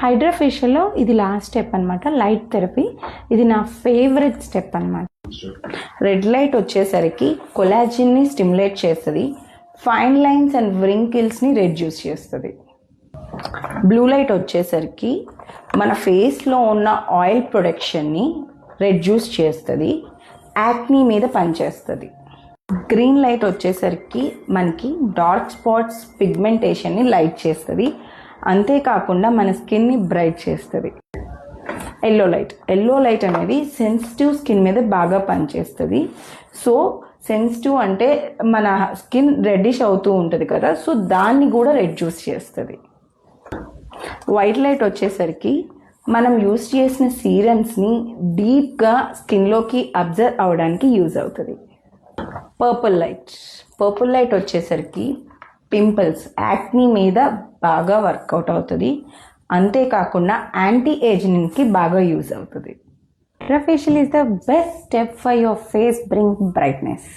హైడ్రా ఫేషియల్లో ఇది last step అనమాట, light therapy. ఇది నా ఫేవరెట్ స్టెప్ అనమాట. రెడ్ లైట్ వచ్చేసరికి కొలాజిన్ని స్టిమ్యులేట్ చేస్తుంది, ఫైన్ లైన్స్ అండ్ వ్రింకిల్స్ని రెడ్యూస్ చేస్తుంది. బ్లూ లైట్ వచ్చేసరికి మన ఫేస్లో ఉన్న ఆయిల్ ప్రొడక్షన్ని రెడ్యూస్ చేస్తుంది, యాక్నీ మీద పనిచేస్తుంది. గ్రీన్ లైట్ వచ్చేసరికి మనకి డార్క్ స్పాట్స్ పిగ్మెంటేషన్ని లైట్ చేస్తుంది, అంతేకాకుండా మన స్కిన్ని బ్రైట్ చేస్తుంది. ఎల్లో లైట్ అనేది సెన్సిటివ్ స్కిన్ మీద బాగా పనిచేస్తుంది. సో సెన్సిటివ్ అంటే మన స్కిన్ రెడ్డిష్ అవుతూ ఉంటుంది కదా, సో దాన్ని కూడా రెడ్యూస్ చేస్తుంది. వైట్ లైట్ వచ్చేసరికి మనం యూస్ చేసిన సీరమ్స్ని డీప్గా స్కిన్లోకి అబ్జర్వ్ అవ్వడానికి యూజ్ అవుతుంది. పర్పుల్ లైట్ వచ్చేసరికి పింపుల్స్, యాక్నీ మీద బాగా వర్కౌట్ అవుతుంది, అంతేకాకుండా యాంటీ ఏజింగ్కి బాగా యూజ్ అవుతుంది. Hydra facial is the best step for your face bring brightness.